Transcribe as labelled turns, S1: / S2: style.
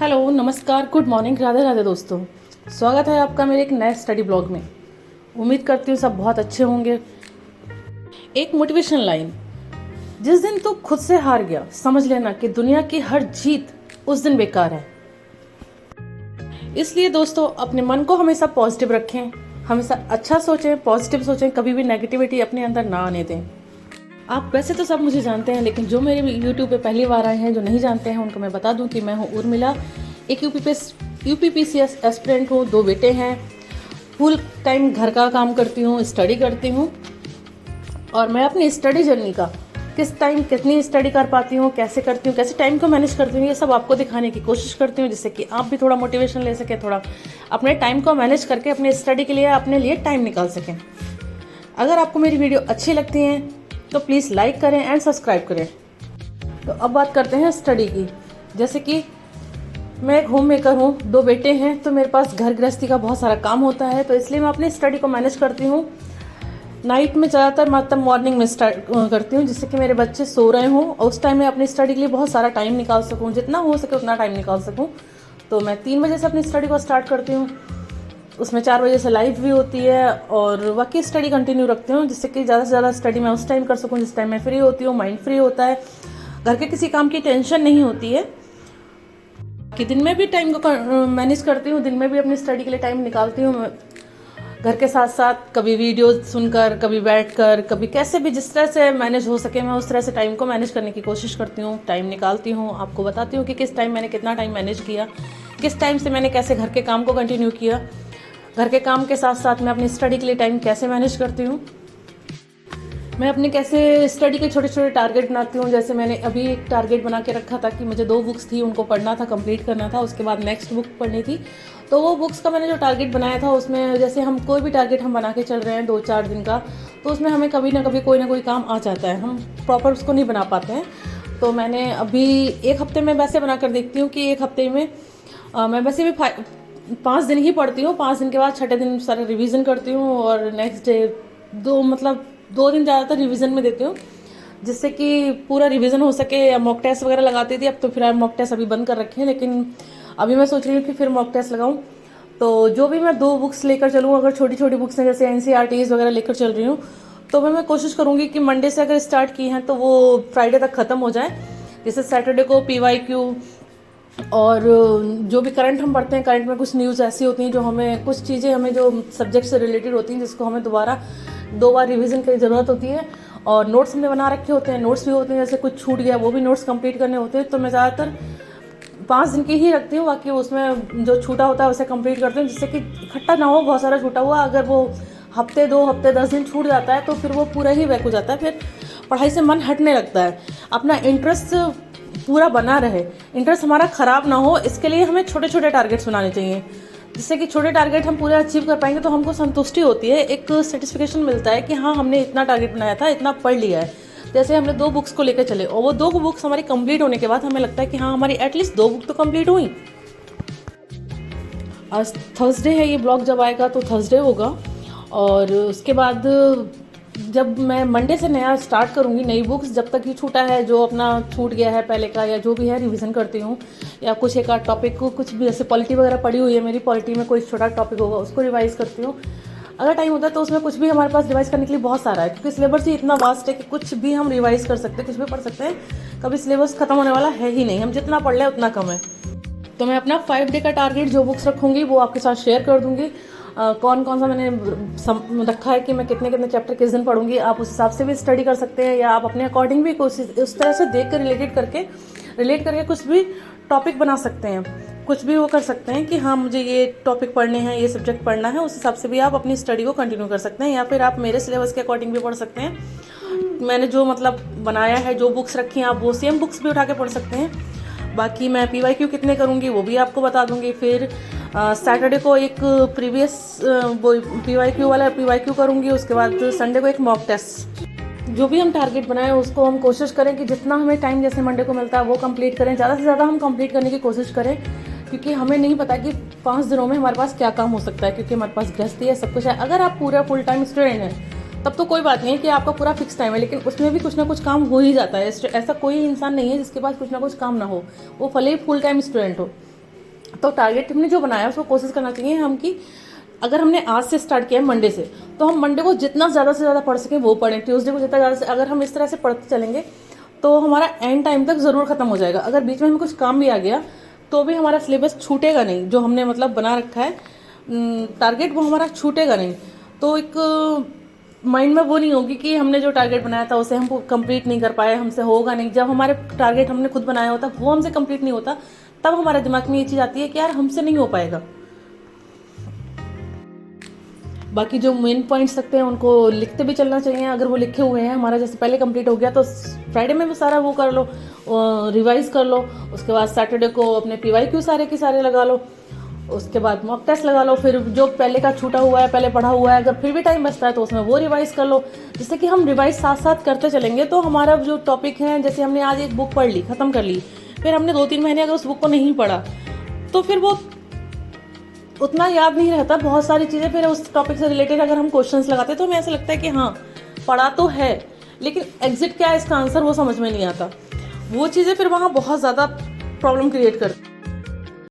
S1: Hello, नमस्कार, good morning, Radhe Radhe दोस्तों। स्वागत है आपका मेरे एक नए स्टडी ब्लॉग में। उम्मीद करती हूँ सब बहुत अच्छे होंगे। एक मोटिवेशन लाइन, जिस दिन तू खुद से हार गया समझ लेना कि दुनिया की हर जीत उस दिन बेकार है। इसलिए दोस्तों अपने मन को हमेशा पॉजिटिव रखें, हमेशा अच्छा सोचें, पॉजिटिव सोचें, कभी भी नेगेटिविटी अपने अंदर ना आने दें। आप वैसे तो सब मुझे जानते हैं, लेकिन जो मेरे यूट्यूब पे पहली बार आए हैं, जो नहीं जानते हैं, उनको मैं बता दूं कि मैं हूं उर्मिला, एक यूपीपीसीएस एस्पिरेंट हूँ, 2 बेटे हैं, फुल टाइम घर का काम करती हूँ, स्टडी करती हूँ। और मैं अपनी स्टडी जर्नी का किस टाइम कितनी स्टडी कर पाती हूँ, कैसे करती हूँ, कैसे टाइम को मैनेज करती हूँ, ये सब आपको दिखाने की कोशिश करती हूँ, जिससे कि आप भी थोड़ा मोटिवेशन ले सकें, थोड़ा अपने टाइम को मैनेज करके अपने स्टडी के लिए अपने लिए टाइम निकाल सकें। अगर आपको मेरी वीडियो अच्छी लगती हैं तो प्लीज़ लाइक करें एंड सब्सक्राइब करें। तो अब बात करते हैं स्टडी की। जैसे कि मैं एक होम मेकर हूँ, 2 बेटे हैं, तो मेरे पास घर गृहस्थी का बहुत सारा काम होता है, तो इसलिए मैं अपनी स्टडी को मैनेज करती हूँ। नाइट में ज़्यादातर मतलब मॉर्निंग में स्टार्ट करती हूँ, जिससे कि मेरे बच्चे सो रहे हों और उस टाइम में अपनी स्टडी के लिए बहुत सारा टाइम निकाल सकूँ, जितना हो सके उतना टाइम निकाल सकूँ। तो मैं 3 बजे से अपनी स्टडी को स्टार्ट करती हूँ, उसमें 4 बजे से लाइव भी होती है और बाकी स्टडी कंटिन्यू रखती हूँ, जिससे कि ज़्यादा से ज़्यादा स्टडी मैं उस टाइम कर सकूँ जिस टाइम मैं फ्री होती हूँ, माइंड फ्री होता है, घर के किसी काम की टेंशन नहीं होती है। कि दिन में भी टाइम को मैनेज करती हूँ, दिन में भी अपनी स्टडी के लिए टाइम निकालती हूँ, घर के साथ साथ कभी वीडियो सुनकर, कभी बैठकर, कभी कैसे भी जिस तरह से मैनेज हो सके मैं उस तरह से टाइम को मैनेज करने की कोशिश करती हूँ, टाइम निकालती हूँ। आपको बताती हूँ कि किस टाइम मैंने कितना टाइम मैनेज किया, किस टाइम से मैंने कैसे घर के काम को कंटिन्यू किया, घर के काम के साथ साथ मैं अपनी स्टडी के लिए टाइम कैसे मैनेज करती हूँ, मैं अपने कैसे स्टडी के छोटे छोटे टारगेट बनाती हूँ। जैसे मैंने अभी एक टारगेट बना के रखा था कि मुझे 2 बुक्स थी, उनको पढ़ना था, कंप्लीट करना था, उसके बाद नेक्स्ट बुक पढ़नी थी। तो वो बुक्स का मैंने जो टारगेट बनाया था उसमें जैसे हम कोई भी टारगेट हम बना के चल रहे हैं 2-4 दिन का, तो उसमें हमें कभी ना कभी कोई ना कोई काम आ जाता है, हम प्रॉपर उसको नहीं बना पाते हैं। तो मैंने अभी 1 हफ्ते में वैसे बना कर देखती हूँ कि 1 हफ्ते में मैं वैसे भी 5 दिन ही पढ़ती हूँ, 5 दिन के बाद 6ठे दिन सारा रिवीजन करती हूँ और नेक्स्ट डे 2 दिन ज़्यादातर रिवीजन में देती हूँ, जिससे कि पूरा रिवीजन हो सके। मॉक टेस्ट वगैरह लगाती थी, अब तो फिलहाल मॉक टेस्ट अभी बंद कर रखे हैं, लेकिन अभी मैं सोच रही हूँ कि फिर मॉक टेस्ट लगाऊँ। तो जो भी मैं 2 बुक्स लेकर चलूँ, अगर छोटी छोटी बुक्स हैं जैसे एनसीईआरटीज़ वगैरह लेकर चल रही हूँ, तो मैं कोशिश करूँगी कि मंडे से अगर स्टार्ट की हैं तो वो फ्राइडे तक ख़त्म हो जाए। जैसे सैटरडे को PYQ और जो भी करंट हम पढ़ते हैं, करंट में कुछ न्यूज़ ऐसी होती हैं जो हमें, कुछ चीज़ें हमें जो सब्जेक्ट से रिलेटेड होती हैं जिसको हमें 2 बार रिवीजन की ज़रूरत होती है। और नोट्स हमने बना रखे होते हैं, नोट्स भी होते हैं, जैसे कुछ छूट गया वो भी नोट्स कंप्लीट करने होते हैं। तो मैं ज़्यादातर 5 दिन की ही रखती हूँ, बाकी उसमें जो छूटा होता है उसे कंप्लीट करती हूँ, जिससे कि इकट्ठा ना हो बहुत सारा छूटा हुआ। अगर वो हफ्ते 2 हफ्ते 10 दिन छूट जाता है तो फिर वो पूरा ही बैक हो जाता है, फिर पढ़ाई से मन हटने लगता है। अपना इंटरेस्ट पूरा बना रहे, इंटरेस्ट हमारा ख़राब ना हो, इसके लिए हमें छोटे छोटे टारगेट्स बनाने चाहिए, जिससे कि छोटे टारगेट हम पूरे अचीव कर पाएंगे तो हमको संतुष्टि होती है, एक सेटिस्फिकेशन मिलता है कि हाँ हमने इतना टारगेट बनाया था, इतना पढ़ लिया है। जैसे हमने 2 बुक्स को लेकर चले और वो 2 बुक्स हमारी कंप्लीट होने के बाद हमें लगता है कि हाँ हमारी एटलीस्ट 2 बुक तो कंप्लीट हुई। आज थर्सडे है, ये ब्लॉग जब आएगा तो थर्सडे होगा, और उसके बाद जब मैं मंडे से नया स्टार्ट करूँगी, नई बुक्स जब तक ही छूटा है, जो अपना छूट गया है पहले का या जो भी है, रिवीजन करती हूँ, या कुछ एक आध टॉपिक को, कुछ भी जैसे पॉलिटी वगैरह पढ़ी हुई है मेरी, पॉलिटी में कोई छोटा टॉपिक होगा उसको रिवाइज़ करती हूँ। अगर टाइम होता है तो उसमें कुछ भी हमारे पास रिवाइज़ करने के लिए बहुत सारा है, क्योंकि सिलेबस ही इतना वास्ट है कि कुछ भी हम रिवाइज़ कर सकते हैं, कुछ भी पढ़ सकते हैं, कभी सिलेबस खत्म होने वाला है ही नहीं, हम जितना पढ़ लें उतना कम है। तो मैं अपना 5 डे का टारगेट जो बुक्स रखूँगी वो आपके साथ शेयर कर दूँगी। कौन कौन सा मैंने रखा है कि मैं कितने कितने चैप्टर किस दिन पढ़ूंगी, आप उस हिसाब से भी स्टडी कर सकते हैं, या आप अपने अकॉर्डिंग भी कोशिश उस तरह से देख कर रिलेट करके कुछ भी टॉपिक बना सकते हैं, कुछ भी वो कर सकते हैं कि हाँ मुझे ये टॉपिक पढ़ने हैं, ये सब्जेक्ट पढ़ना है, उस हिसाब से भी आप अपनी स्टडी को कंटिन्यू कर सकते हैं, या फिर आप मेरे सिलेबस के अकॉर्डिंग भी पढ़ सकते हैं। मैंने जो मतलब बनाया है, जो बुक्स रखी हैं, आप वो सेम बुक्स भी उठा के पढ़ सकते हैं। बाकी मैं PYQ कितने करूँगी वो भी आपको बता दूँगी। फिर सैटरडे को एक प्रीवियस वो PYQ वाला PYQ करूँगी, उसके बाद संडे को एक मॉक टेस्ट। जो भी हम टारगेट बनाएं उसको हम कोशिश करें कि जितना हमें टाइम जैसे मंडे को मिलता है वो कंप्लीट करें, ज़्यादा से ज़्यादा हम कंप्लीट करने की कोशिश करें, क्योंकि हमें नहीं पता कि 5 दिनों में हमारे पास क्या काम हो सकता है, क्योंकि हमारे पास गृहस्थी है, सब कुछ है। अगर आप पूरा फुल टाइम स्टूडेंट हैं तब तो कोई बात नहीं है कि आपका पूरा फिक्स टाइम है, लेकिन उसमें भी कुछ ना कुछ काम हो ही जाता है। ऐसा कोई इंसान नहीं है जिसके पास कुछ ना कुछ काम ना हो, वो भले ही फुल टाइम स्टूडेंट हो। तो टारगेट हमने जो बनाया उसको कोशिश करना चाहिए हम कि अगर हमने आज से स्टार्ट किया है मंडे से, तो हम मंडे को जितना ज़्यादा से ज़्यादा पढ़ सकें वो पढ़ें, ट्यूसडे को जितना ज़्यादा से, अगर हम इस तरह से पढ़ते चलेंगे तो हमारा एंड टाइम तक ज़रूर ख़त्म हो जाएगा। अगर बीच में हमें कुछ काम भी आ गया तो भी हमारा सिलेबस छूटेगा नहीं, जो हमने मतलब बना रखा है टारगेट वो हमारा छूटेगा नहीं। तो एक माइंड में वो नहीं होगी कि हमने जो टारगेट बनाया था उसे हम कंप्लीट नहीं कर पाए, हमसे होगा नहीं। जब हमारे टारगेट हमने खुद बनाया होता वो हमसे कंप्लीट नहीं होता, तब हमारे दिमाग में ये चीज़ आती है कि यार हमसे नहीं हो पाएगा। बाकी जो मेन पॉइंट्स लगते हैं उनको लिखते भी चलना चाहिए। अगर वो लिखे हुए हैं, हमारा जैसे पहले कंप्लीट हो गया तो फ्राइडे में भी सारा वो कर लो, रिवाइज कर लो। उसके बाद सैटरडे को अपने PYQ सारे के सारे लगा लो। उसके बाद मॉक टेस्ट लगा लो। फिर जो पहले का छूटा हुआ है, पहले पढ़ा हुआ है, अगर फिर भी टाइम बचता है तो उसमें वो रिवाइज कर लो। जिससे कि हम रिवाइज साथ साथ करते चलेंगे तो हमारा जो टॉपिक है, जैसे हमने आज एक बुक पढ़ ली, ख़त्म कर ली, फिर हमने 2-3 महीने अगर उस बुक को नहीं पढ़ा तो फिर वो उतना याद नहीं रहता। बहुत सारी चीज़ें फिर उस टॉपिक से रिलेटेड अगर हम क्वेश्चंस लगाते हैं तो हमें ऐसा लगता है कि हाँ पढ़ा तो है, लेकिन एग्जिट क्या है इसका आंसर वो समझ में नहीं आता। वो चीज़ें फिर वहाँ बहुत ज़्यादा प्रॉब्लम क्रिएट करती हैं।